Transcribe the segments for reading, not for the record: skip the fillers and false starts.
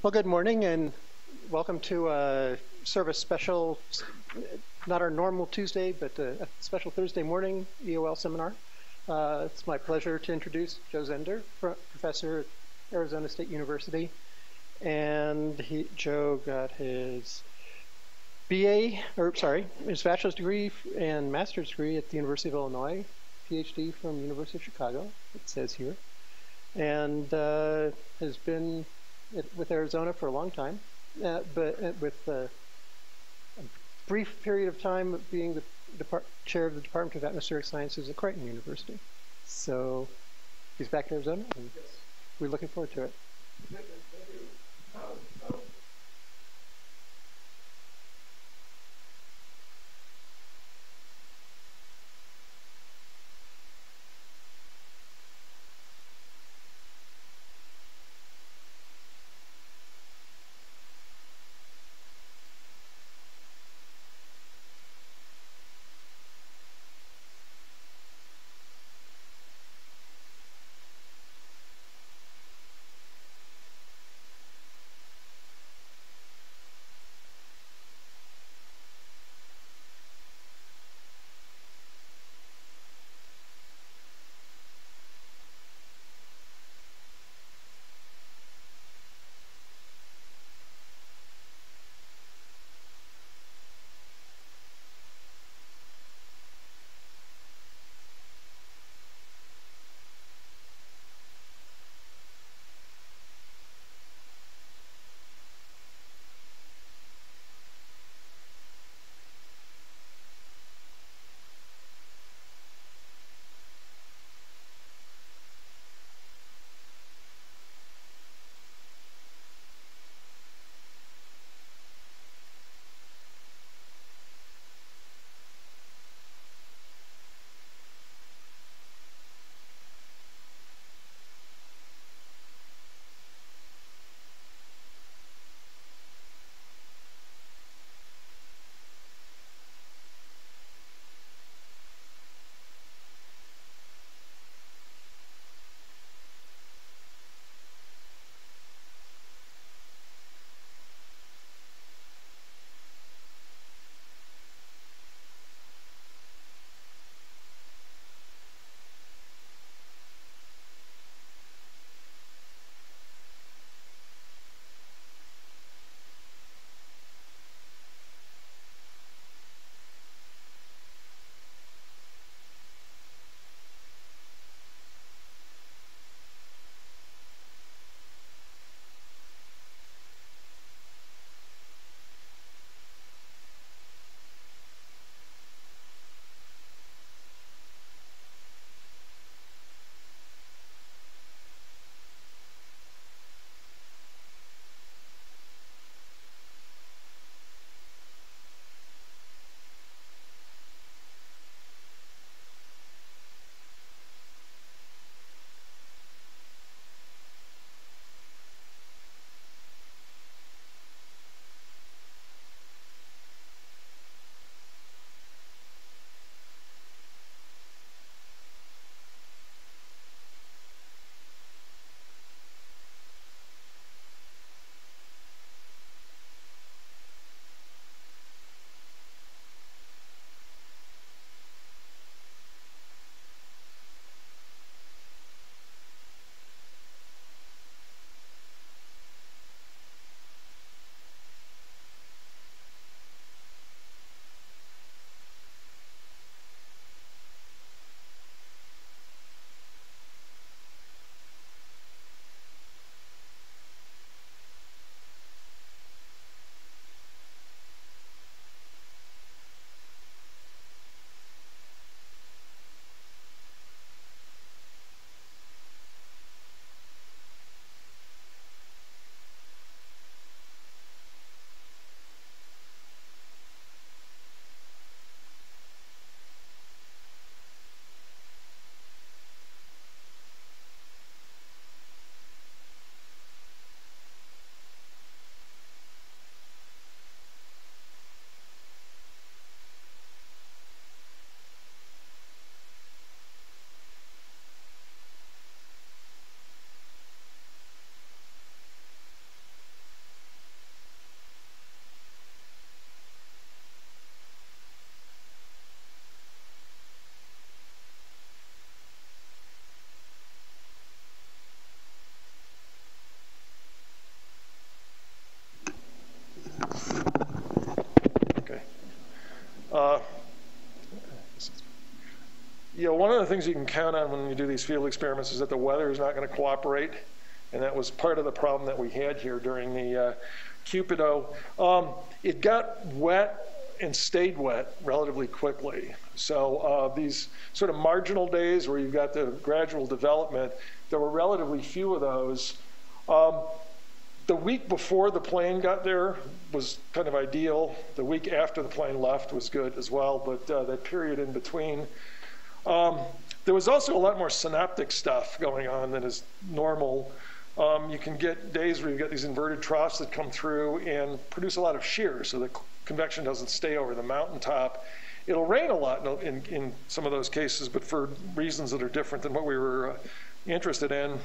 Well, good morning and welcome to a service special, not our normal Tuesday, but a special Thursday morning EOL seminar. It's my pleasure to introduce Joe Zehnder, professor at Arizona State University. And Joe got his his bachelor's degree and master's degree at the University of Illinois, PhD from University of Chicago, it says here, and has been with Arizona for a long time, but with a brief period of time of being the chair of the Department of Atmospheric Sciences at Creighton University. So he's back in Arizona, and yes, we're looking forward to it. Thank you. the things you can count on when you do these field experiments is that the weather is not going to cooperate. And that was part of the problem that we had here during the CuPIDO. It got wet and stayed wet relatively quickly. So these sort of marginal days where you've got the gradual development, there were relatively few of those. The week before the plane got there was kind of ideal. The week after the plane left was good as well, but that period in between. There was also a lot more synoptic stuff going on than is normal. You can get days where you get these inverted troughs that come through and produce a lot of shear, so the convection doesn't stay over the mountaintop. It'll rain a lot in some of those cases, but for reasons that are different than what we were interested in.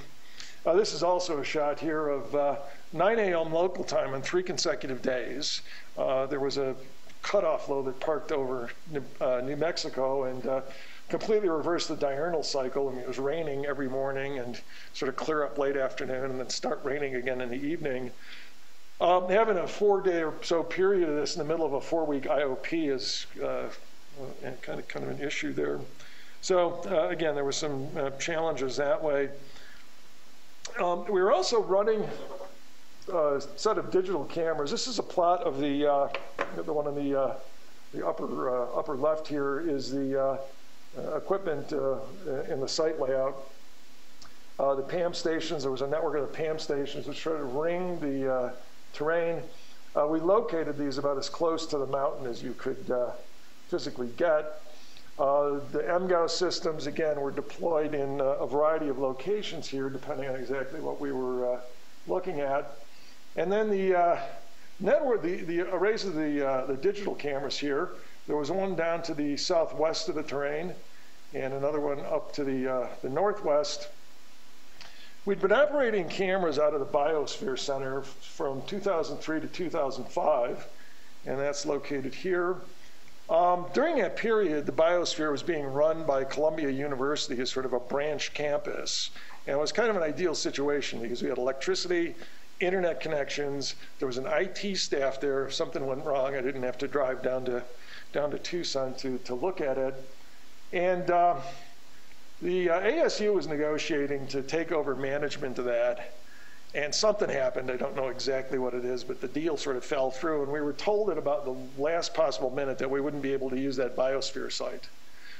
This is also a shot here of 9 a.m. local time on 3 consecutive days. There was a cutoff low that parked over New Mexico and completely reversed the diurnal cycle. I mean, it was raining every morning and sort of clear up late afternoon and then start raining again in the evening. Having a 4-day or so period of this in the middle of a 4-week IOP is kind of an issue there. So again, there were some challenges that way. We were also running a set of digital cameras. This is a plot of the one in the upper left here is the equipment in the site layout. The PAM stations, there was a network of the PAM stations which tried to ring the terrain. We located these about as close to the mountain as you could physically get. The MGAU systems, again, were deployed in a variety of locations here, depending on exactly what we were looking at. And then the network, the arrays of the digital cameras here, there was one down to the southwest of the terrain and another one up to the northwest. We'd been operating cameras out of the Biosphere Center from 2003 to 2005, and that's located here. During that period, the Biosphere was being run by Columbia University as sort of a branch campus. And it was kind of an ideal situation because we had electricity, internet connections, there was an IT staff there. If something went wrong, I didn't have to drive down to Tucson to look at it. And the ASU was negotiating to take over management of that. And something happened, I don't know exactly what it is, but the deal sort of fell through, and we were told at about the last possible minute that we wouldn't be able to use that Biosphere site.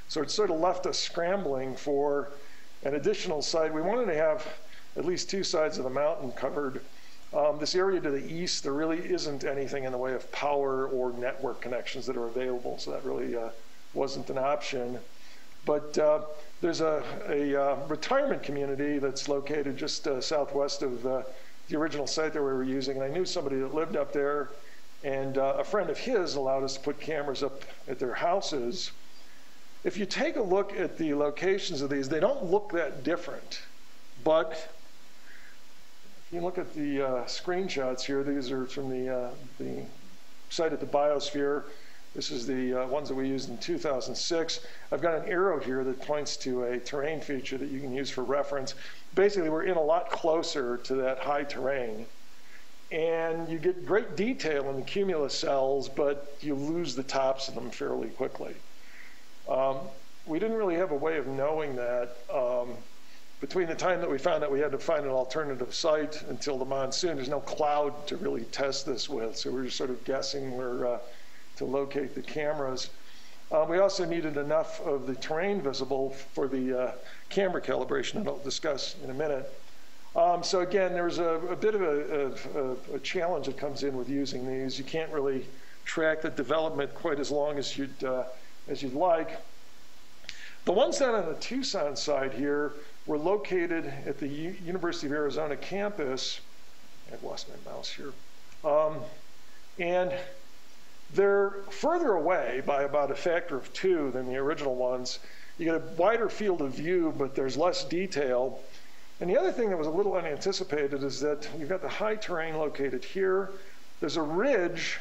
So it sort of left us scrambling for an additional site. We wanted to have at least 2 sides of the mountain covered. This area to the east, there really isn't anything in the way of power or network connections that are available, so that really wasn't an option. But there's a retirement community that's located just southwest of the original site that we were using. And I knew somebody that lived up there, and a friend of his allowed us to put cameras up at their houses. If you take a look at the locations of these, they don't look that different. But if you look at the screenshots here, these are from the site at the Biosphere. This is the ones that we used in 2006. I've got an arrow here that points to a terrain feature that you can use for reference. Basically, we're in a lot closer to that high terrain. And you get great detail in the cumulus cells, but you lose the tops of them fairly quickly. We didn't really have a way of knowing that between the time that we found out we had to find an alternative site until the monsoon. There's no cloud to really test this with, so we're just sort of guessing where to locate the cameras. We also needed enough of the terrain visible for the camera calibration that I'll discuss in a minute. So again, there's a bit of a challenge that comes in with using these. You can't really track the development quite as long as you'd like. The ones down on the Tucson side here were located at the University of Arizona campus. I've lost my mouse here. And they're further away by about a factor of 2 than the original ones. You get a wider field of view, but there's less detail. And the other thing that was a little unanticipated is that you've got the high terrain located here. There's a ridge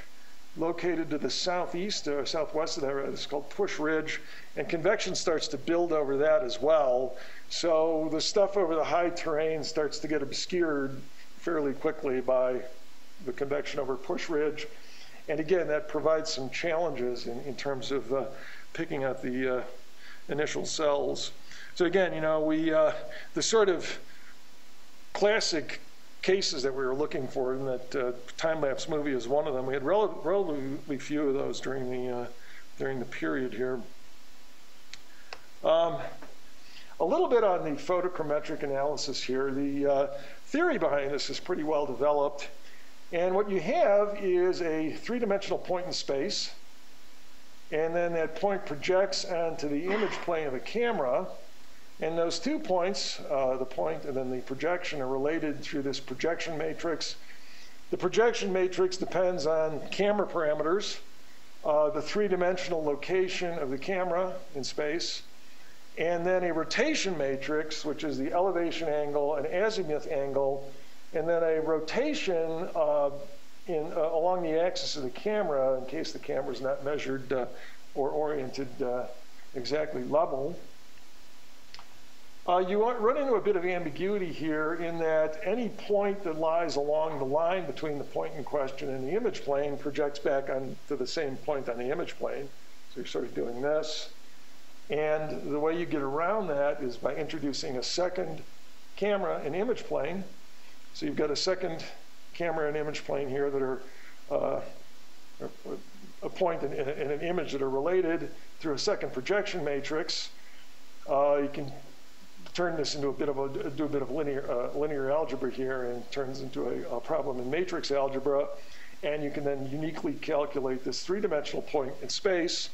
located to the southeast or southwest of that. It's called Push Ridge, and convection starts to build over that as well. So the stuff over the high terrain starts to get obscured fairly quickly by the convection over Push Ridge. And again, that provides some challenges in terms of picking out the initial cells. So again, you know, the sort of classic cases that we were looking for in that time-lapse movie is one of them. We had relatively few of those during the period here. A little bit on the photochrometric analysis here. The theory behind this is pretty well developed. And what you have is a three-dimensional point in space. And then that point projects onto the image plane of the camera. And those 2 points, the point and then the projection, are related through this projection matrix. The projection matrix depends on camera parameters, the three-dimensional location of the camera in space, and then a rotation matrix, which is the elevation angle and azimuth angle, and then a rotation along the axis of the camera in case the camera is not measured or oriented exactly level. You run into a bit of ambiguity here in that any point that lies along the line between the point in question and the image plane projects back onto the same point on the image plane. So you're sort of doing this. And the way you get around that is by introducing a second camera and image plane. So you've got a second camera and image plane here that are a point and an image that are related through a second projection matrix. You can turn this into do a bit of linear algebra here, and it turns into a problem in matrix algebra. And you can then uniquely calculate this three-dimensional point in space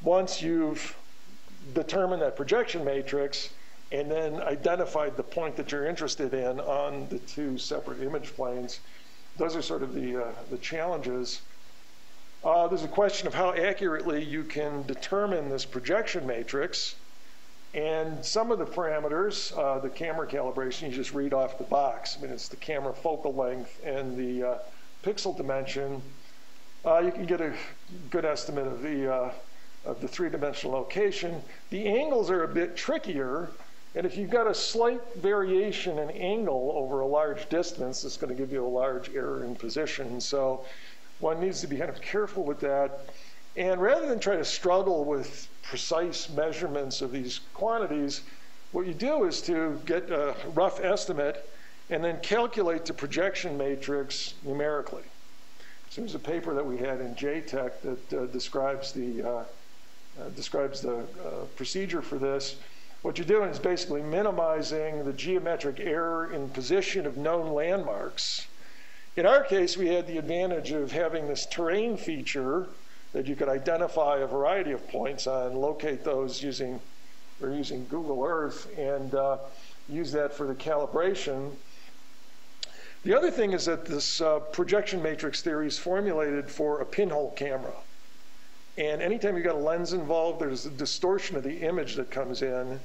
once you've determined that projection matrix and then identified the point that you're interested in on the two separate image planes. Those are sort of the challenges. There's a question of how accurately you can determine this projection matrix. And some of the parameters, the camera calibration, you just read off the box. I mean, it's the camera focal length and the pixel dimension. You can get a good estimate of the three-dimensional location. The angles are a bit trickier. And if you've got a slight variation in angle over a large distance, it's going to give you a large error in position. So one needs to be kind of careful with that. And rather than try to struggle with precise measurements of these quantities, what you do is to get a rough estimate and then calculate the projection matrix numerically. So there's a paper that we had in JTech that describes the procedure for this. What you're doing is basically minimizing the geometric error in position of known landmarks. In our case, we had the advantage of having this terrain feature that you could identify a variety of points on, locate those using Google Earth, and use that for the calibration. The other thing is that this projection matrix theory is formulated for a pinhole camera. And anytime you've got a lens involved, there's a distortion of the image that comes in.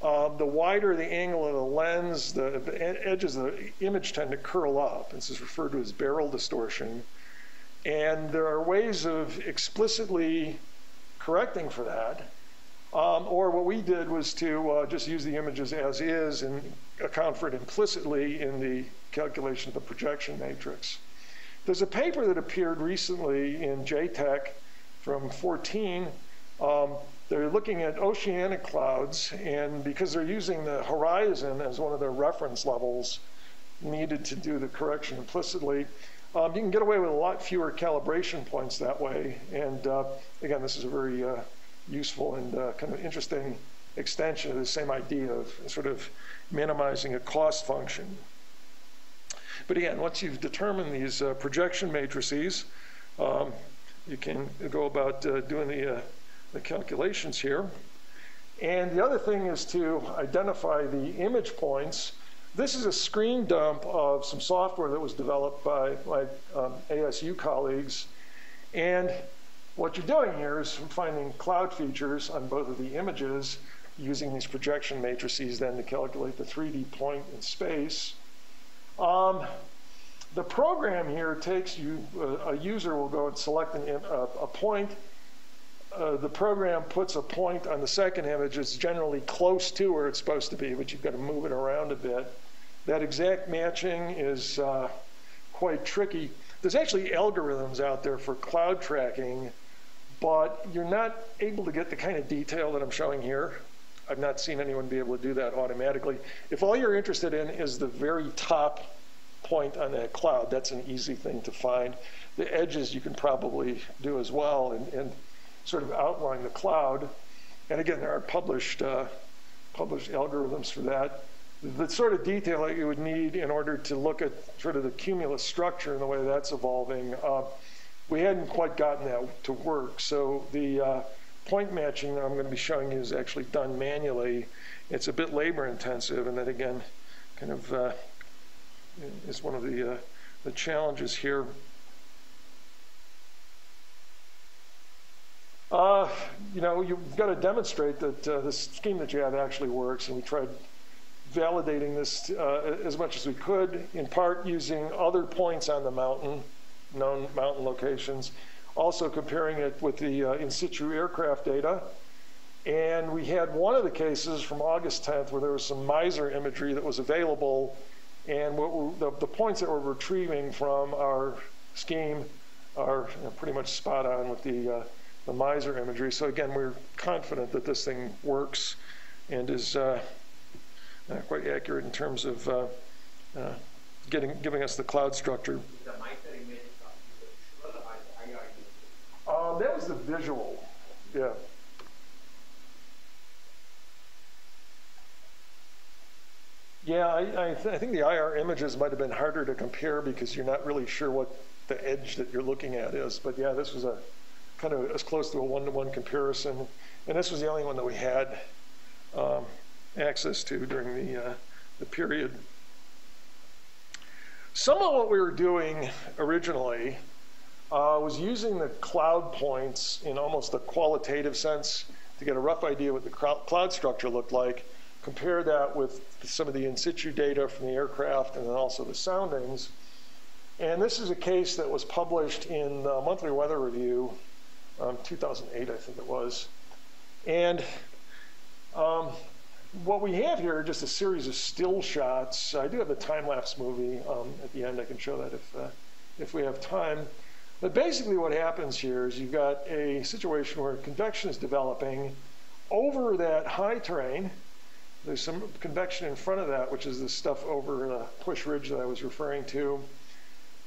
The wider the angle of the lens, the edges of the image tend to curl up. This is referred to as barrel distortion. And there are ways of explicitly correcting for that. Or what we did was to just use the images as is and account for it implicitly in the calculation of the projection matrix. There's a paper that appeared recently in JTech from 14. They're looking at oceanic clouds, and because they're using the horizon as one of their reference levels needed to do the correction implicitly, you can get away with a lot fewer calibration points that way. And again, this is a very useful and kind of interesting extension of the same idea of sort of minimizing a cost function. But again, once you've determined these projection matrices, you can go about doing the calculations here. And the other thing is to identify the image points. This is a screen dump of some software that was developed by my ASU colleagues. And what you're doing here is finding cloud features on both of the images using these projection matrices then to calculate the 3D point in space. The program here takes you, a user will go and select a point. The program puts a point on the second image. It's generally close to where it's supposed to be, but you've got to move it around a bit. That exact matching is quite tricky. There's actually algorithms out there for cloud tracking, but you're not able to get the kind of detail that I'm showing here. I've not seen anyone be able to do that automatically. If all you're interested in is the very top point on that cloud, that's an easy thing to find. The edges you can probably do as well and sort of outline the cloud. And again, there are published algorithms for that. The sort of detail that you would need in order to look at sort of the cumulus structure and the way that's evolving, we hadn't quite gotten that to work. So the point matching that I'm going to be showing you is actually done manually. It's a bit labor intensive, and that again kind of is one of the challenges here. You know, you've got to demonstrate that this scheme that you have actually works, and we tried validating this as much as we could, in part using other points on the mountain, known mountain locations, also comparing it with the in situ aircraft data. And we had one of the cases from August 10th where there was some miser imagery that was available, and the points that we're retrieving from our scheme are pretty much spot on with the miser imagery. So again, we're confident that this thing works and is quite accurate in terms of giving us the cloud structure. That was the visual, yeah. Yeah, I think the IR images might have been harder to compare because you're not really sure what the edge that you're looking at is. But yeah, this was a kind of as close to a one-to-one comparison. And this was the only one that we had access to during the period. Some of what we were doing originally was using the cloud points in almost a qualitative sense to get a rough idea what the cloud structure looked like, compare that with some of the in situ data from the aircraft and then also the soundings. And this is a case that was published in the Monthly Weather Review, 2008, I think it was. And what we have here are just a series of still shots. I do have a time-lapse movie at the end. I can show that if we have time. But basically what happens here is you've got a situation where convection is developing over that high terrain. There's some convection in front of that, which is the stuff over the Push Ridge that I was referring to.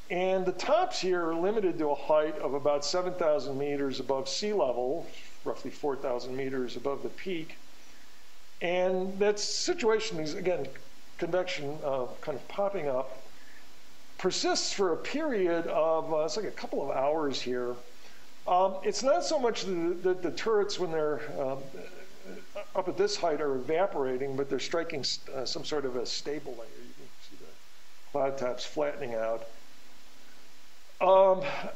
And the tops here are limited to a height of about 7,000 meters above sea level, roughly 4,000 meters above the peak. And that situation is, again, convection kind of popping up, persists for a period of, it's like a couple of hours here. It's not so much the turrets when they're up at this height are evaporating, but they're striking some sort of a stable layer. You can see the cloud tops flattening out.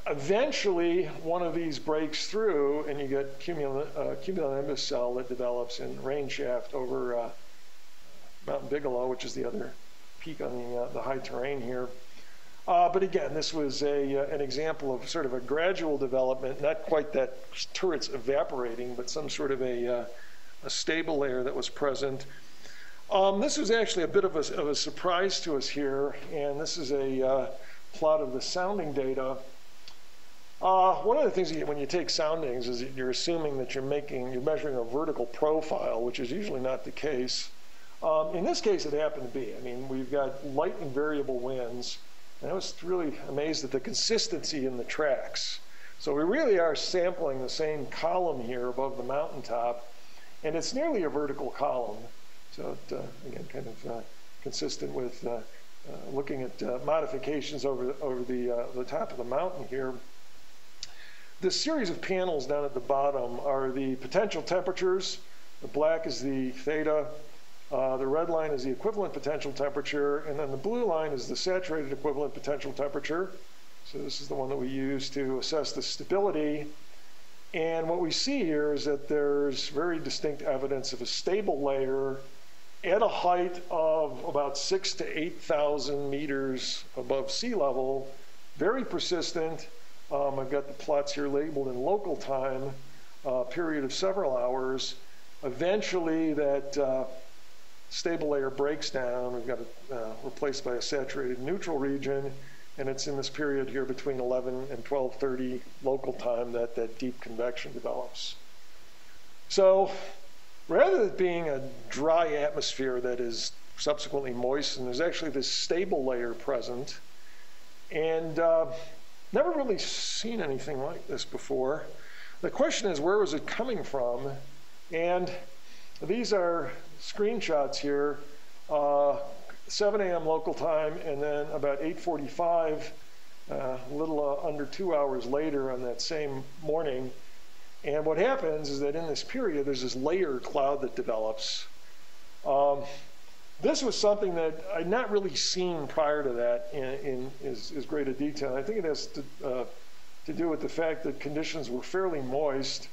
Eventually, one of these breaks through, and you get cumulonimbus cell that develops in rain shaft over Mountain Bigelow, which is the other peak on the high terrain here. But again, this was an example of sort of a gradual development, not quite that turrets evaporating, but some sort of a stable layer that was present. This was actually a bit of a surprise to us here, and this is a plot of the sounding data. One of the things when you take soundings is that you're assuming that you're measuring a vertical profile, which is usually not the case. In this case, it happened to be. I mean, we've got light and variable winds, and I was really amazed at the consistency in the tracks. So we really are sampling the same column here above the mountaintop, and it's nearly a vertical column. So it, again, kind of consistent with looking at modifications over the top of the mountain here. This series of panels down at the bottom are the potential temperatures. The black is the theta. The red line is the equivalent potential temperature, and then the blue line is the saturated equivalent potential temperature. So this is the one that we use to assess the stability. And what we see here is that there's very distinct evidence of a stable layer at a height of about 6,000 to 8,000 meters above sea level, very persistent. I've got the plots here labeled in local time, period of several hours. Eventually, that stable layer breaks down. We've got it replaced by a saturated neutral region, and it's in this period here between 11 and 12:30 local time that deep convection develops. So rather than being a dry atmosphere that is subsequently moistened, there's actually this stable layer present. And never really seen anything like this before. The question is, where was it coming from? And these are screenshots here, 7 a.m. local time, and then about 8:45, a little under 2 hours later on that same morning. And what happens is that in this period, there's this layer cloud that develops. This was something that I'd not really seen prior to that in as great a detail. I think it has to do with the fact that conditions were fairly moist.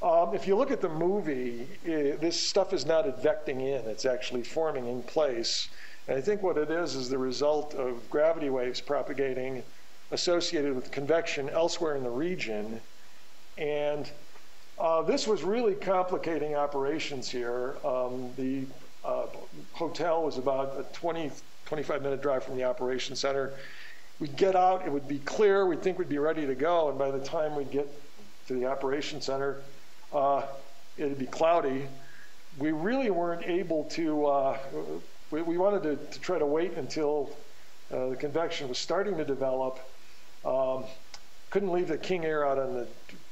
If you look at the movie, this stuff is not advecting in. It's actually forming in place. And I think what it is the result of gravity waves propagating associated with convection elsewhere in the region. And this was really complicating operations here. The hotel was about a 25-minute drive from the operations center. We'd get out, it would be clear, we'd think we'd be ready to go, and by the time we'd get to the operations center, it'd be cloudy. We really weren't able to, we wanted to try to wait until the convection was starting to develop. Couldn't leave the king air out on the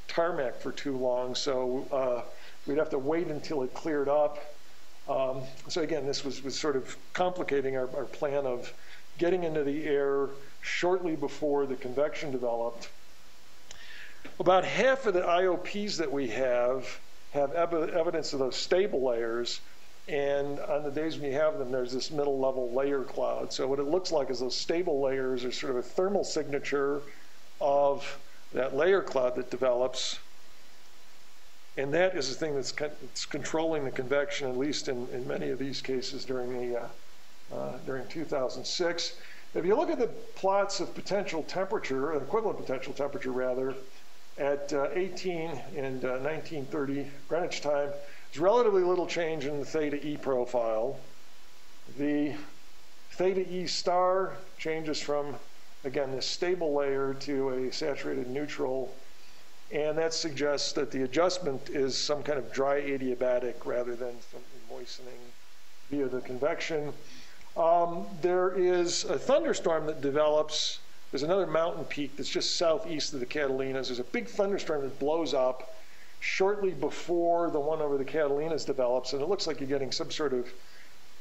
tarmac for too long, so we'd have to wait until it cleared up. So again, this was sort of complicating our plan of getting into the air shortly before the convection developed. About half of the IOPs that we have evidence of those stable layers, and on the days when you have them, there's this middle level layer cloud. So what it looks like is those stable layers are sort of a thermal signature of that layer cloud that develops. And that is the thing that's controlling the convection, at least in many of these cases during 2006. If you look at the plots of potential temperature, equivalent potential temperature rather, at 18 and 1930 Greenwich time, there's relatively little change in the theta E profile. The theta E star changes from, again, this stable layer to a saturated neutral. And that suggests that the adjustment is some kind of dry adiabatic rather than something moistening via the convection. There is a thunderstorm that develops. There's another mountain peak that's just southeast of the Catalinas. There's a big thunderstorm that blows up shortly before the one over the Catalinas develops. And it looks like you're getting some sort of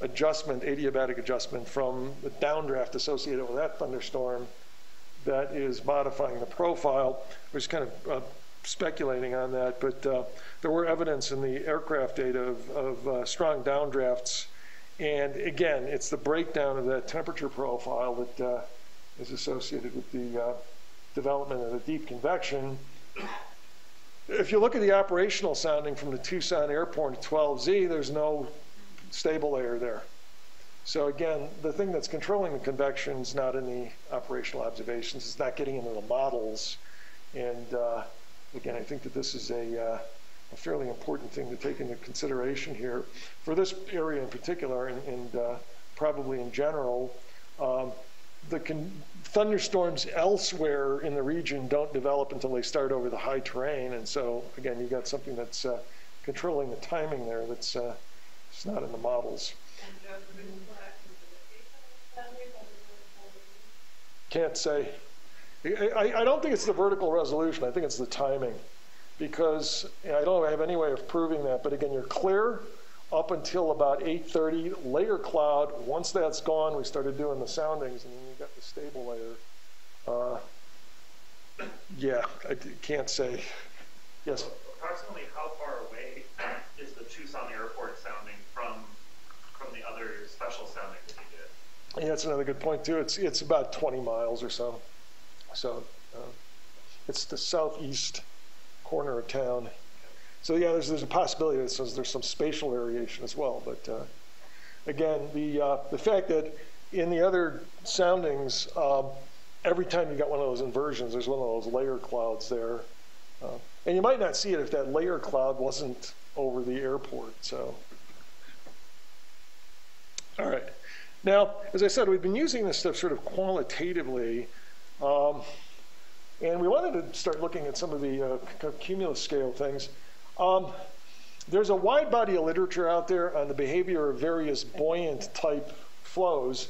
adjustment, adiabatic adjustment from the downdraft associated with that thunderstorm that is modifying the profile. We're just kind of speculating on that, but there were evidence in the aircraft data of strong downdrafts. And again, it's the breakdown of that temperature profile that is associated with the development of the deep convection. If you look at the operational sounding from the Tucson airport at 12Z, there's no stable layer there. So again, the thing that's controlling the convection is not in the operational observations. It's not getting into the models. And again, I think that this is a fairly important thing to take into consideration here. For this area in particular, and probably in general, the thunderstorms elsewhere in the region don't develop until they start over the high terrain. And so, again, you've got something that's controlling the timing there that's it's not in the models. Can't say. I don't think it's the vertical resolution. I think it's the timing, because I don't have any way of proving that. But again, you're clear up until about 8:30. Layer cloud. Once that's gone, we started doing the soundings, and then you got the stable layer. Yeah, I can't say. Yes. Approximately how far away is the Tucson airport sounding from the other special sounding that you did? Yeah, that's another good point too. It's about 20 miles or so. So it's the southeast corner of town. So yeah, there's a possibility that there's some spatial variation as well. But again, the fact that in the other soundings, every time you got one of those inversions, there's one of those layer clouds there. And you might not see it if that layer cloud wasn't over the airport. So, all right. Now, as I said, we've been using this stuff sort of qualitatively. And we wanted to start looking at some of the cumulus scale things. there's a wide body of literature out there on the behavior of various buoyant type flows.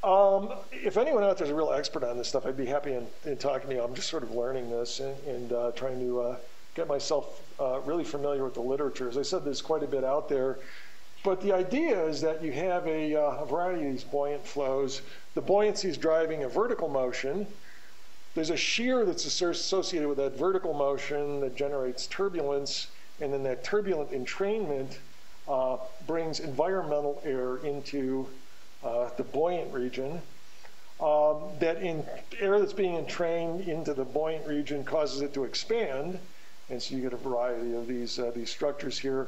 If anyone out there is a real expert on this stuff, I'd be happy in talking to you. I'm just sort of learning this and trying to get myself really familiar with the literature. As I said, there's quite a bit out there. But the idea is that you have a variety of these buoyant flows. The buoyancy is driving a vertical motion. There's a shear that's associated with that vertical motion that generates turbulence, and then that turbulent entrainment brings environmental air into the buoyant region. Air that's being entrained into the buoyant region causes it to expand, and so you get a variety of these structures here.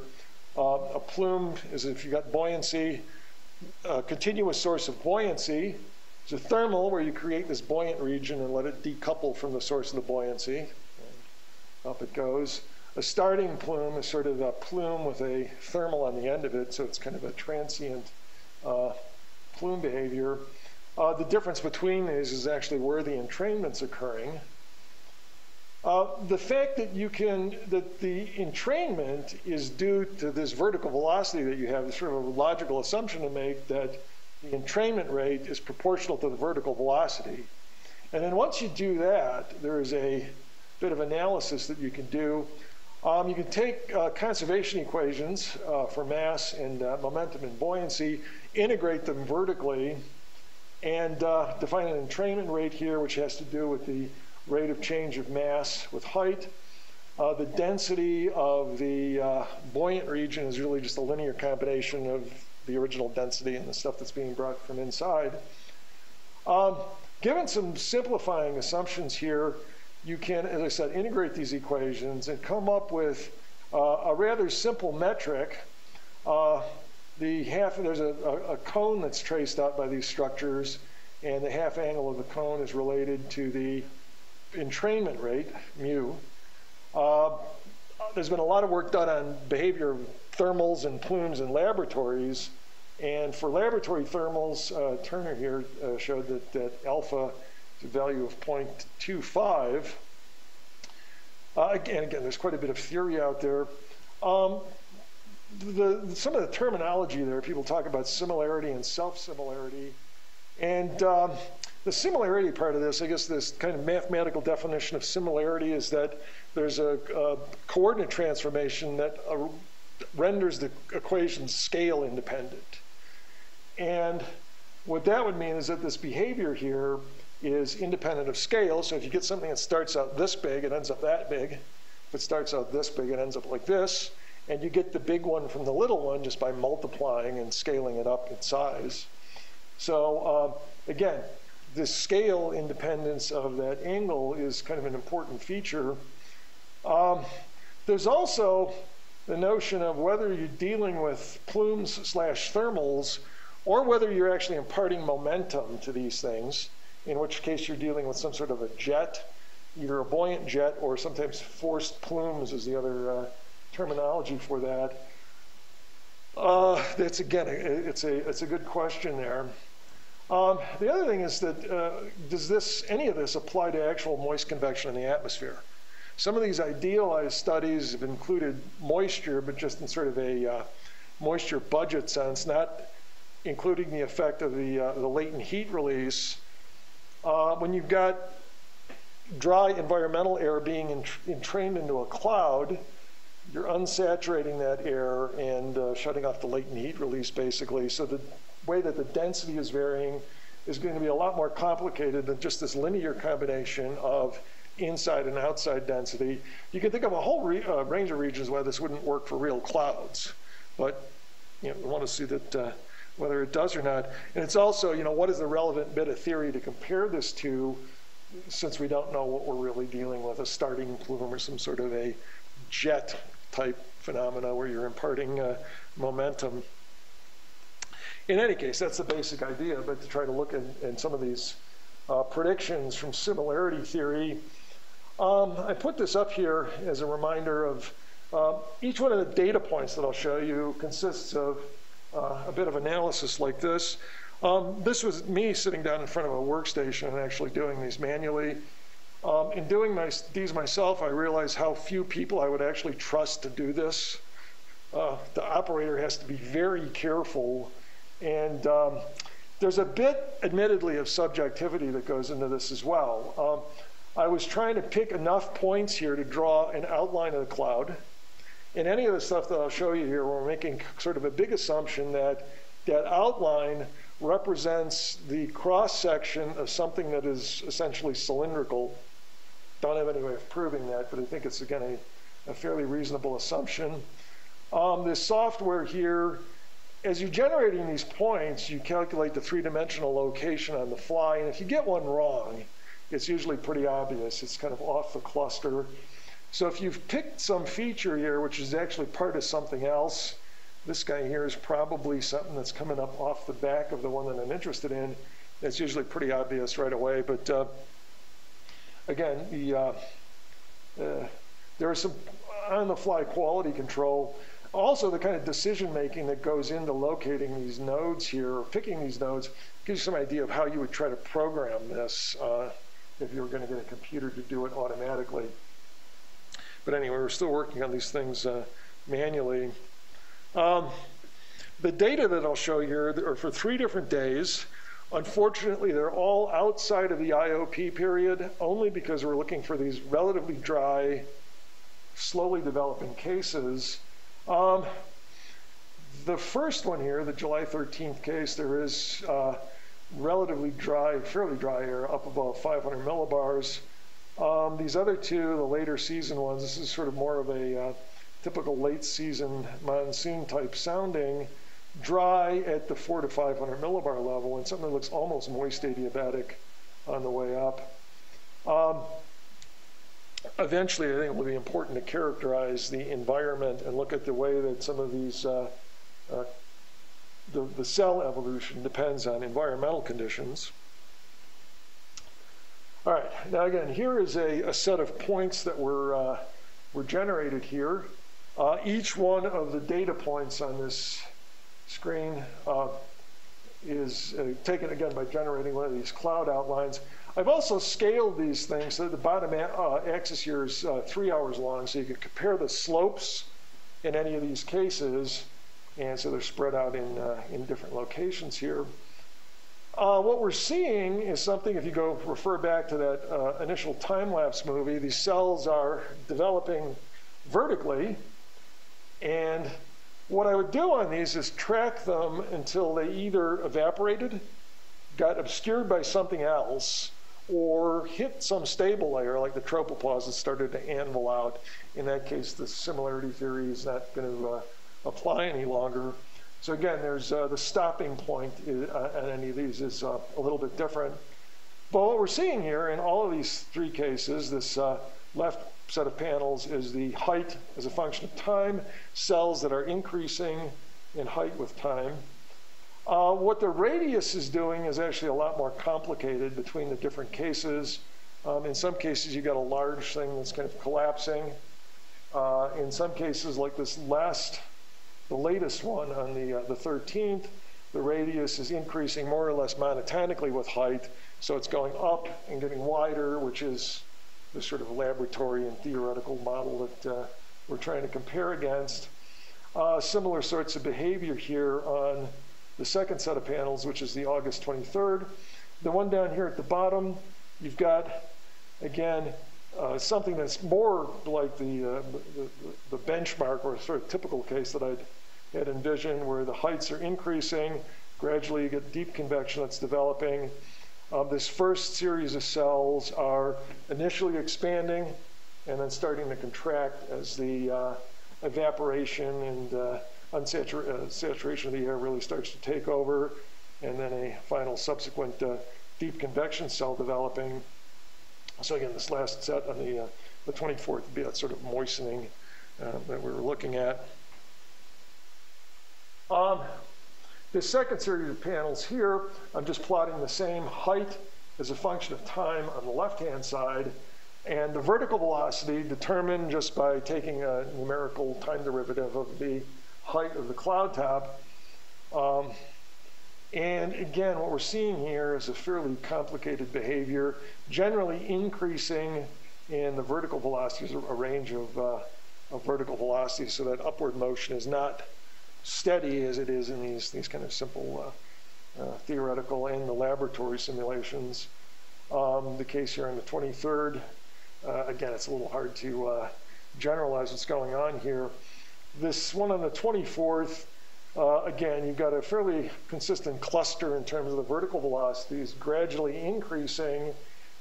A plume is if you've got buoyancy, a continuous source of buoyancy. It's a thermal where you create this buoyant region and let it decouple from the source of the buoyancy. And up it goes. A starting plume is sort of a plume with a thermal on the end of it, so it's kind of a transient plume behavior. The difference between these is actually where the entrainment's occurring. The fact that the entrainment is due to this vertical velocity that you have is sort of a logical assumption to make that the entrainment rate is proportional to the vertical velocity. And then once you do that, there is a bit of analysis that you can do. You can take conservation equations for mass and momentum and buoyancy, integrate them vertically, and define an entrainment rate here, which has to do with the rate of change of mass with height. The density of the buoyant region is really just a linear combination of the original density and the stuff that's being brought from inside. Given some simplifying assumptions here, you can, as I said, integrate these equations and come up with a rather simple metric. There's a cone that's traced out by these structures, and the half angle of the cone is related to the entrainment rate, mu. There's been a lot of work done on behavior of thermals and plumes in laboratories. And for laboratory thermals, Turner here showed that alpha is a value of 0.25. Again, there's quite a bit of theory out there. Some of the terminology there, people talk about similarity and self-similarity. And the similarity part of this, I guess this kind of mathematical definition of similarity is that there's a coordinate transformation that renders the equation scale independent. And what that would mean is that this behavior here is independent of scale. So if you get something that starts out this big, it ends up that big. If it starts out this big, it ends up like this. And you get the big one from the little one just by multiplying and scaling it up in size. So again, this scale independence of that angle is kind of an important feature. There's also the notion of whether you're dealing with plumes / thermals or whether you're actually imparting momentum to these things, in which case you're dealing with some sort of a jet, either a buoyant jet or sometimes forced plumes is the other terminology for that. That's again, it's a good question there. The other thing is that does any of this apply to actual moist convection in the atmosphere? Some of these idealized studies have included moisture, but just in sort of a moisture budget sense, not including the effect of the latent heat release. When you've got dry environmental air being entrained into a cloud, you're unsaturating that air and shutting off the latent heat release, basically. So the way that the density is varying is going to be a lot more complicated than just this linear combination of inside and outside density. You can think of a whole range of regions where this wouldn't work for real clouds, but we want to see that whether it does or not. And it's also, what is the relevant bit of theory to compare this to, since we don't know what we're really dealing with, a starting plume or some sort of a jet type phenomena where you're imparting momentum. In any case, that's the basic idea, but to try to look in some of these predictions from similarity theory, I put this up here as a reminder of each one of the data points that I'll show you consists of a bit of analysis like this. This was me sitting down in front of a workstation and actually doing these manually. In doing these myself, I realized how few people I would actually trust to do this. the operator has to be very careful. And there's a bit, admittedly, of subjectivity that goes into this as well. I was trying to pick enough points here to draw an outline of the cloud. And any of the stuff that I'll show you here, we're making sort of a big assumption that that outline represents the cross-section of something that is essentially cylindrical. Don't have any way of proving that, but I think it's, again, a fairly reasonable assumption. This software here, as you're generating these points, you calculate the three-dimensional location on the fly, and if you get one wrong, it's usually pretty obvious. It's kind of off the cluster. So if you've picked some feature here, which is actually part of something else, this guy here is probably something that's coming up off the back of the one that I'm interested in. It's usually pretty obvious right away, but again, there is some on-the-fly quality control. Also, the kind of decision-making that goes into locating these nodes here, or picking these nodes, gives you some idea of how you would try to program this if you were going to get a computer to do it automatically. But anyway, we're still working on these things manually. The data that I'll show you here are for 3 different days. Unfortunately, they're all outside of the IOP period, only because we're looking for these relatively dry, slowly developing cases. The first one here, the July 13th case, there is relatively dry, fairly dry air, up about 500 millibars. These other 2, the later season ones, this is sort of more of a typical late season monsoon type sounding, dry at the 400 to 500 millibar level, and something that looks almost moist adiabatic on the way up. Eventually, I think it will be important to characterize the environment and look at the way that some of these, the cell evolution depends on environmental conditions. All right, now again, here is a set of points that were generated here. Each one of the data points on this screen is taken again by generating one of these cloud outlines. I've also scaled these things so that the bottom axis here is 3 hours long, so you can compare the slopes in any of these cases, and so they're spread out in different locations here. What we're seeing is something, if you go refer back to that initial time-lapse movie, these cells are developing vertically, and what I would do on these is track them until they either evaporated, got obscured by something else, or hit some stable layer like the tropopause that started to anvil out. In that case, the similarity theory is not going to apply any longer. So again, there's the stopping point on any of these is a little bit different. But what we're seeing here in all of these 3 cases, this left set of panels is the height as a function of time, cells that are increasing in height with time. What the radius is doing is actually a lot more complicated between the different cases. In some cases, you got a large thing that's kind of collapsing. In some cases, like this the latest one on the 13th, the radius is increasing more or less monotonically with height, so it's going up and getting wider, which is the sort of laboratory and theoretical model that we're trying to compare against. Similar sorts of behavior here on the second set of panels, which is the August 23rd. The one down here at the bottom, you've got, again, something that's more like the benchmark or sort of typical case that I'd had envisioned, where the heights are increasing. Gradually, you get deep convection that's developing. This first series of cells are initially expanding and then starting to contract as the evaporation and saturation of the air really starts to take over, and then a final subsequent deep convection cell developing. So again, this last set on the 24th would be that sort of moistening that we were looking at. The second series of panels here, I'm just plotting the same height as a function of time on the left-hand side, and the vertical velocity determined just by taking a numerical time derivative of the height of the cloud top. And again, what we're seeing here is a fairly complicated behavior, generally increasing in the vertical velocities, a range of of vertical velocity, so that upward motion is not steady as it is in these kind of simple theoretical and the laboratory simulations. The case here on the 23rd, again, it's a little hard to generalize what's going on here. This one on the 24th, again, you've got a fairly consistent cluster in terms of the vertical velocities gradually increasing,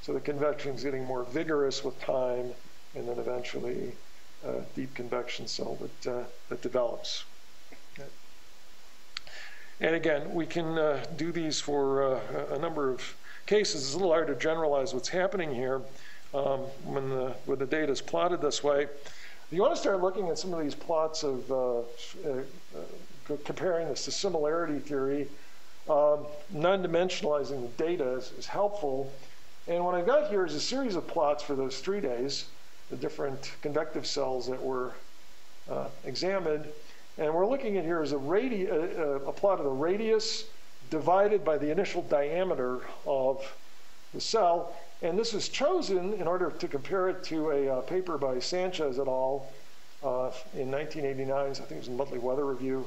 so the convection is getting more vigorous with time, and then eventually deep convection cell that develops. Okay. And again, we can do these for a number of cases. It's a little hard to generalize what's happening here when the data is plotted this way. You want to start looking at some of these plots of comparing this to similarity theory. Non-dimensionalizing the data is helpful. And what I've got here is a series of plots for those 3 days, the different convective cells that were examined. And we're looking at here is a plot of the radius divided by the initial diameter of the cell. And this is chosen in order to compare it to a paper by Sanchez et al. In 1989, I think it was in Monthly Weather Review.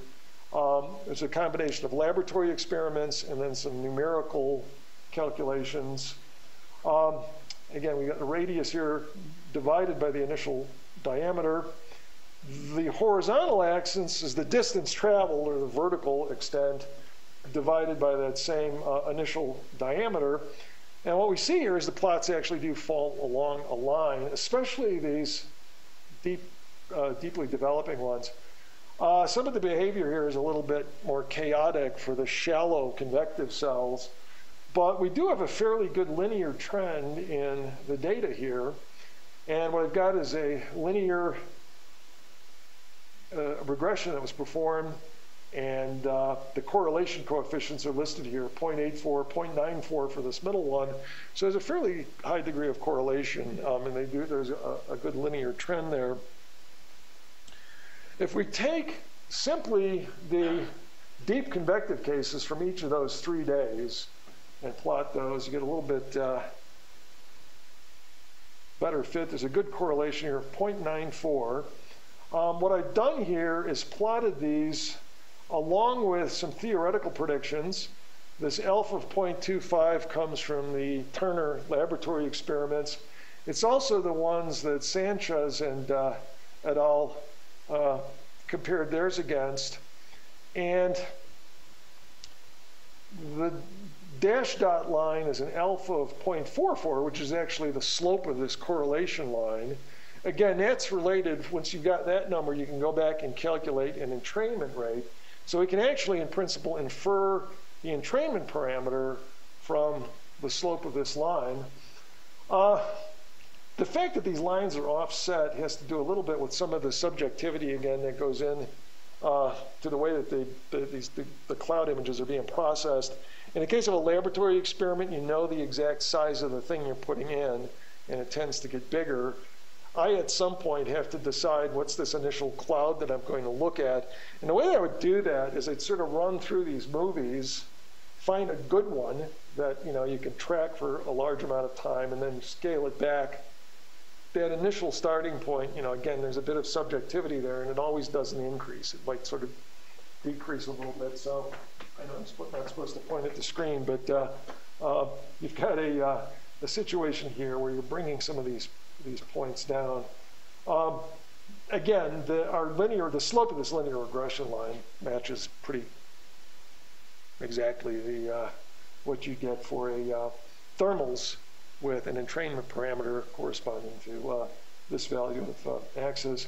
It's a combination of laboratory experiments and then some numerical calculations. Again, we got the radius here divided by the initial diameter. The horizontal axis is the distance traveled, or the vertical extent, divided by that same initial diameter. And what we see here is the plots actually do fall along a line, especially these deeply developing ones. Some of the behavior here is a little bit more chaotic for the shallow convective cells, but we do have a fairly good linear trend in the data here. And what I've got is a linear regression that was performed, and the correlation coefficients are listed here, 0.84, 0.94 for this middle one. So there's a fairly high degree of correlation, and there's a good linear trend there. If we take simply the deep convective cases from each of those 3 days and plot those, you get a little bit better fit. There's a good correlation here of 0.94. What I've done here is plotted these along with some theoretical predictions. This alpha of 0.25 comes from the Turner laboratory experiments. It's also the ones that Sanchez and et al. Compared theirs against. And the dashed dot line is an alpha of 0.44, which is actually the slope of this correlation line. Again, that's related. Once you've got that number, you can go back and calculate an entrainment rate. So we can actually, in principle, infer the entrainment parameter from the slope of this line. The fact that these lines are offset has to do a little bit with some of the subjectivity, again, that goes in to the way that the cloud images are being processed. In the case of a laboratory experiment, you know the exact size of the thing you're putting in, and it tends to get bigger. I, at some point, have to decide what's this initial cloud that I'm going to look at. And the way I would do that is I'd sort of run through these movies, find a good one that you can track for a large amount of time, and then scale it back. That initial starting point, again, there's a bit of subjectivity there, and it always doesn't increase. It might sort of decrease a little bit. So I know I'm not supposed to point at the screen, but you've got a situation here where you're bringing some of these points down. Again, the slope of this linear regression line matches pretty exactly what you get for a thermals with an entrainment parameter corresponding to this value of axis.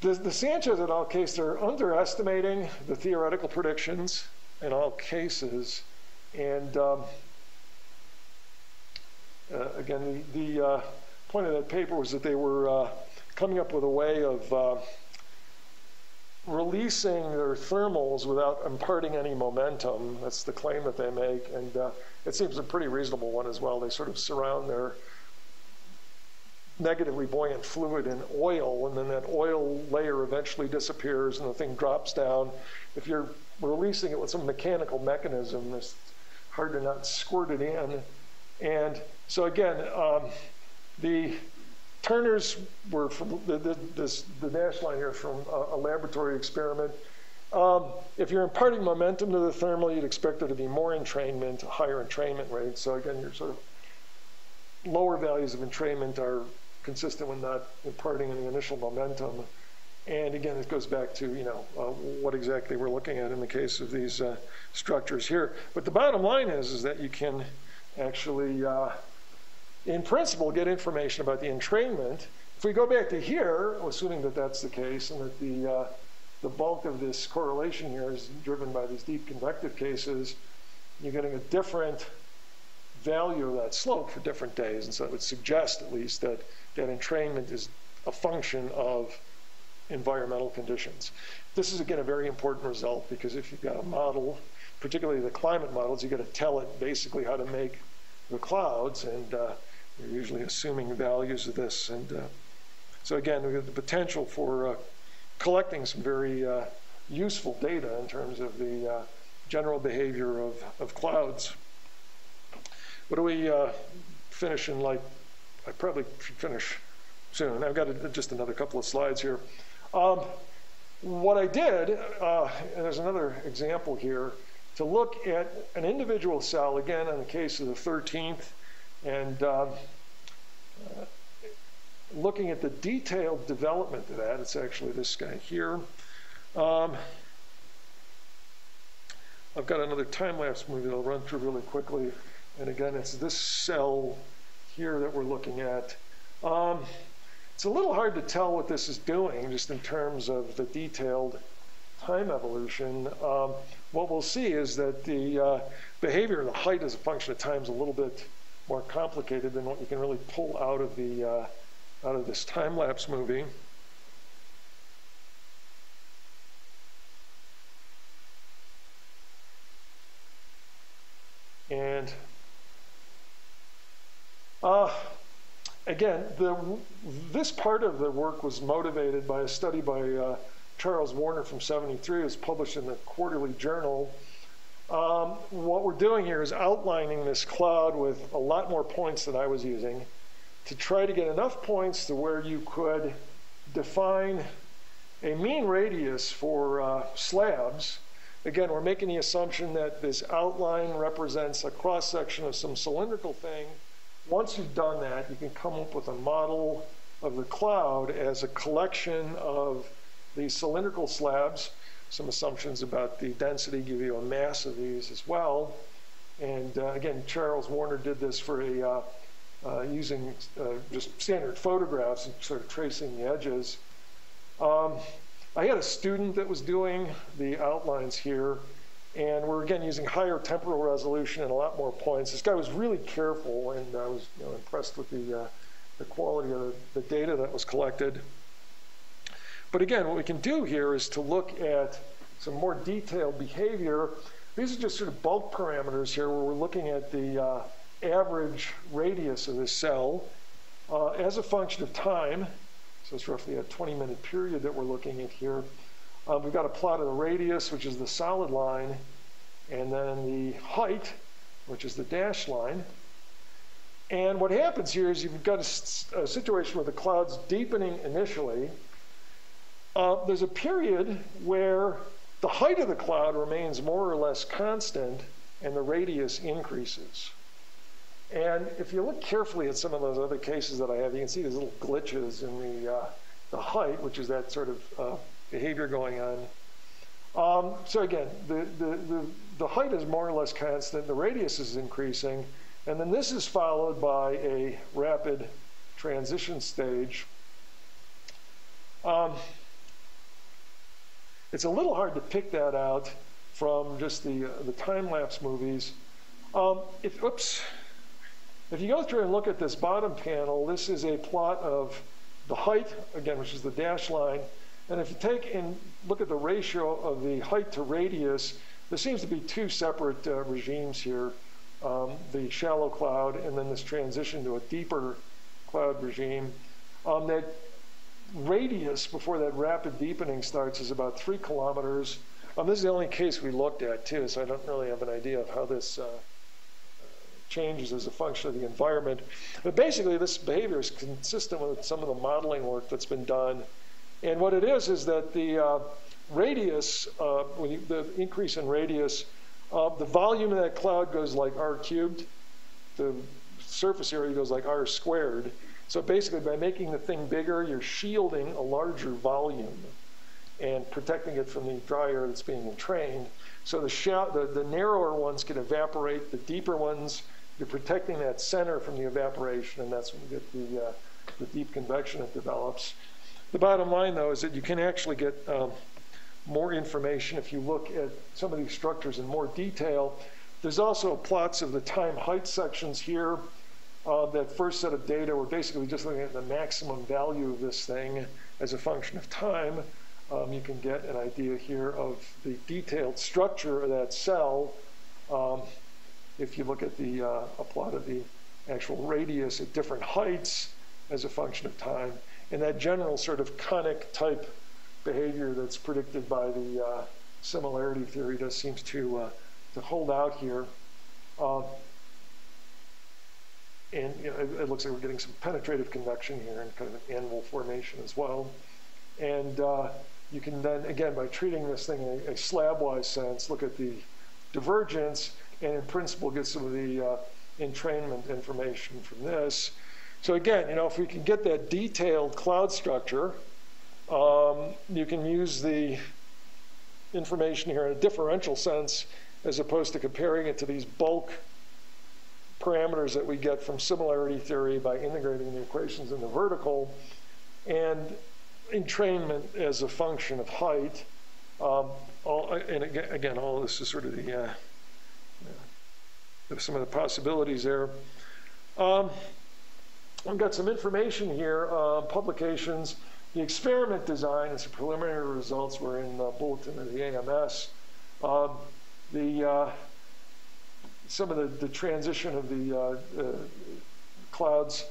The Sanchez et al. Case, they're underestimating the theoretical predictions in all cases. And again, the point of that paper was that they were coming up with a way of releasing their thermals without imparting any momentum. That's the claim that they make, and it seems a pretty reasonable one as well. They sort of surround their negatively buoyant fluid in oil, and then that oil layer eventually disappears and the thing drops down. If you're releasing it with some mechanical mechanism, it's hard to not squirt it in. And so again, the Turners were from the dashed line here is from a laboratory experiment. If you're imparting momentum to the thermal, you'd expect there to be more entrainment, higher entrainment rates. So again, your sort of lower values of entrainment are consistent with not imparting any initial momentum. And again, it goes back to, what exactly we're looking at in the case of these structures here. But the bottom line is that you can actually, in principle, get information about the entrainment. If we go back to here, assuming that that's the case and that the bulk of this correlation here is driven by these deep convective cases, you're getting a different value of that slope for different days. And so it would suggest, at least, that entrainment is a function of environmental conditions. This is, again, a very important result, because if you've got a model, particularly the climate models, you've got to tell it basically how to make the clouds, and you're usually assuming values of this. And so again, we have the potential for collecting some very useful data in terms of the general behavior of clouds. What do we finish in, like, I probably should finish soon. I've got just another couple of slides here. What I did, and there's another example here, to look at an individual cell, again, in the case of the 13th, and looking at the detailed development of that. It's actually this guy here. I've got another time-lapse movie that I'll run through really quickly. And again, it's this cell here that we're looking at. It's a little hard to tell what this is doing, just in terms of the detailed time evolution. What we'll see is that the behavior of the height as a function of time is a little bit more complicated than what you can really pull out of this time-lapse movie. And again, this part of the work was motivated by a study by Charles Warner from '73. It was published in the Quarterly Journal. What we're doing here is outlining this cloud with a lot more points than I was using, to try to get enough points to where you could define a mean radius for slabs. Again, we're making the assumption that this outline represents a cross-section of some cylindrical thing. Once you've done that, you can come up with a model of the cloud as a collection of these cylindrical slabs. Some assumptions about the density give you a mass of these as well. And again, Charles Warner did this for using just standard photographs and sort of tracing the edges. I had a student that was doing the outlines here, and we're again using higher temporal resolution and a lot more points. This guy was really careful, and I was impressed with the quality of the data that was collected. But again, what we can do here is to look at some more detailed behavior. These are just sort of bulk parameters here, where we're looking at the average radius of this cell as a function of time. So it's roughly a 20-minute period that we're looking at here. We've got a plot of the radius, which is the solid line, and then the height, which is the dashed line. And what happens here is you've got a situation where the cloud's deepening initially. There's a period where the height of the cloud remains more or less constant, and the radius increases. And if you look carefully at some of those other cases that I have, you can see these little glitches in the height, which is that sort of behavior going on. So again, the height is more or less constant, the radius is increasing, and then this is followed by a rapid transition stage. It's a little hard to pick that out from just the time-lapse movies. If you go through and look at this bottom panel, this is a plot of the height, again, which is the dashed line. And if you take and look at the ratio of the height to radius, there seems to be two separate regimes here. The shallow cloud, and then this transition to a deeper cloud regime. That radius before that rapid deepening starts is about 3 kilometers. This is the only case we looked at, too, so I don't really have an idea of how this changes as a function of the environment. But basically, this behavior is consistent with some of the modeling work that's been done. And what it is that the radius, the increase in radius, the volume of that cloud goes like r cubed. The surface area goes like r squared. So basically, by making the thing bigger, you're shielding a larger volume and protecting it from the dry air that's being entrained. So the narrower ones can evaporate. The deeper ones, you're protecting that center from the evaporation, and that's when you get the deep convection that develops. The bottom line, though, is that you can actually get more information if you look at some of these structures in more detail. There's also plots of the time height sections here. That first set of data, we're basically just looking at the maximum value of this thing as a function of time. You can get an idea here of the detailed structure of that cell. If you look at a plot of the actual radius at different heights as a function of time, and that general sort of conic type behavior that's predicted by the similarity theory does seems to hold out here. And it looks like we're getting some penetrative convection here and kind of an annual formation as well. And you can then, again, by treating this thing in a slab-wise sense, look at the divergence and in principle get some of the entrainment information from this. So again, if we can get that detailed cloud structure, you can use the information here in a differential sense as opposed to comparing it to these bulk parameters that we get from similarity theory by integrating the equations in the vertical, and entrainment as a function of height. And again, all this is sort of some of the possibilities there. I've got some information here, publications. The experiment design and some preliminary results were in the bulletin of the AMS. Some of the transition of the clouds.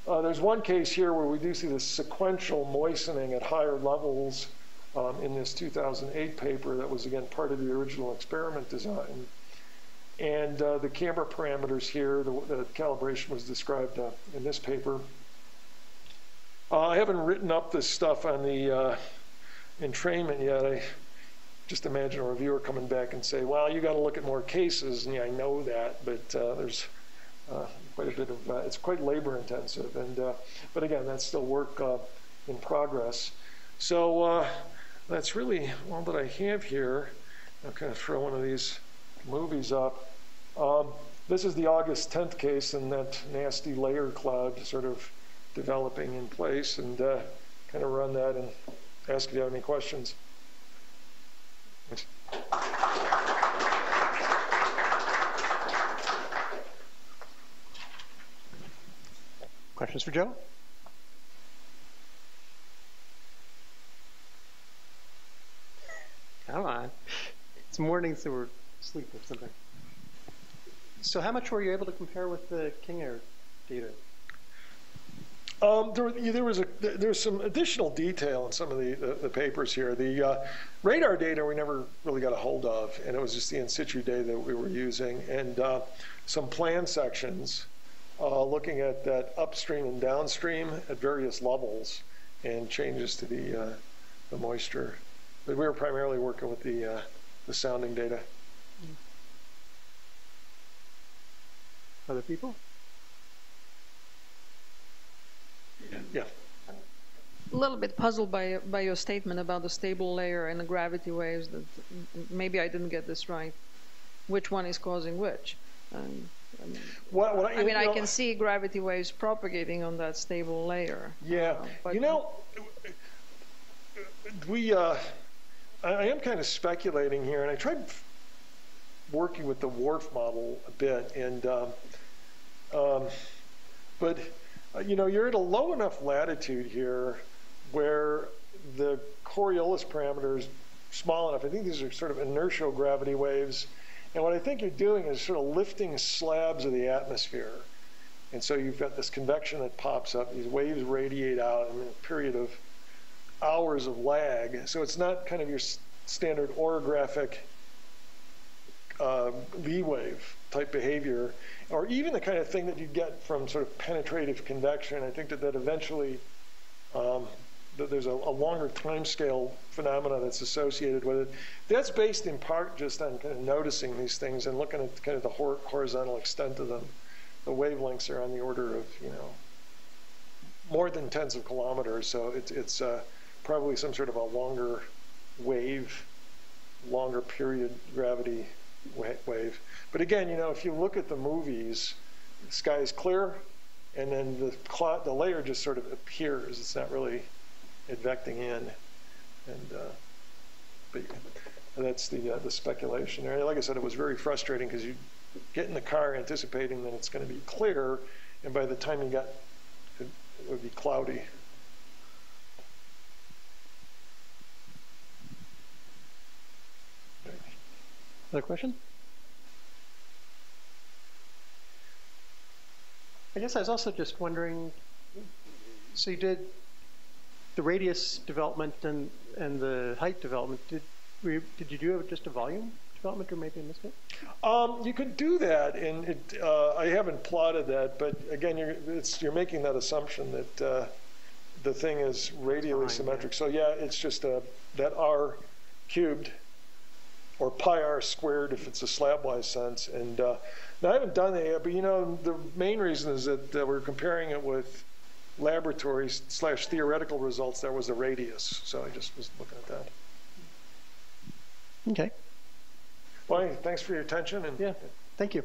There's one case here where we do see the sequential moistening at higher levels in this 2008 paper that was, again, part of the original experiment design. And the camera parameters here, the calibration was described in this paper. I haven't written up this stuff on the entrainment yet. I just imagine a reviewer coming back and say, well, you got to look at more cases. And yeah, I know that, but there's quite a bit of, it's quite labor intensive. And but again, that's still work in progress. So that's really all that I have here. I'll kind of throw one of these movies up. This is the August 10th case, and that nasty layer cloud sort of developing in place, and kind of run that and ask if you have any questions. Thanks. Questions for Joe? Come on. It's morning, so we're asleep or something. So how much were you able to compare with the King Air data? There's some additional detail in some of the papers here. The radar data we never really got a hold of, and it was just the in situ data that we were using, and some plan sections looking at that upstream and downstream at various levels and changes to the moisture. But we were primarily working with the sounding data. Other people? Yeah. A little bit puzzled by your statement about the stable layer and the gravity waves. That maybe I didn't get this right. Which one is causing which? I can see gravity waves propagating on that stable layer. Yeah. I am kind of speculating here, and I tried working with the Whorf model a bit, and but you're at a low enough latitude here where the Coriolis parameter is small enough. I think these are sort of inertial gravity waves, and what I think you're doing is sort of lifting slabs of the atmosphere, and so you've got this convection that pops up. These waves radiate out in a period of hours of lag, so it's not kind of your standard orographic Lee wave type behavior, or even the kind of thing that you get from sort of penetrative convection. I think that eventually that there's a longer time scale phenomena that's associated with it. That's based in part just on kind of noticing these things and looking at kind of the horizontal extent of them. The wavelengths are on the order of, more than tens of kilometers, so it's probably some sort of a longer wave, longer period gravity wave. But again, if you look at the movies, the sky is clear, and then the layer just sort of appears. It's not really advecting in, but that's the speculation there. Like I said, it was very frustrating because you get in the car anticipating that it's going to be clear, and by the time you got, it would be cloudy. Another question? I guess I was also just wondering, so you did the radius development and the height development. Did you do just a volume development, or maybe I missed it? You could do that, and I haven't plotted that, but again, you're making that assumption that the thing is radially symmetric. So yeah, it's just that r cubed, or pi r squared if it's a slabwise sense. And now I haven't done that yet, but the main reason is that we're comparing it with laboratory / theoretical results. That was the radius, so I just was looking at that. Okay. Well, thanks for your attention. And yeah, thank you.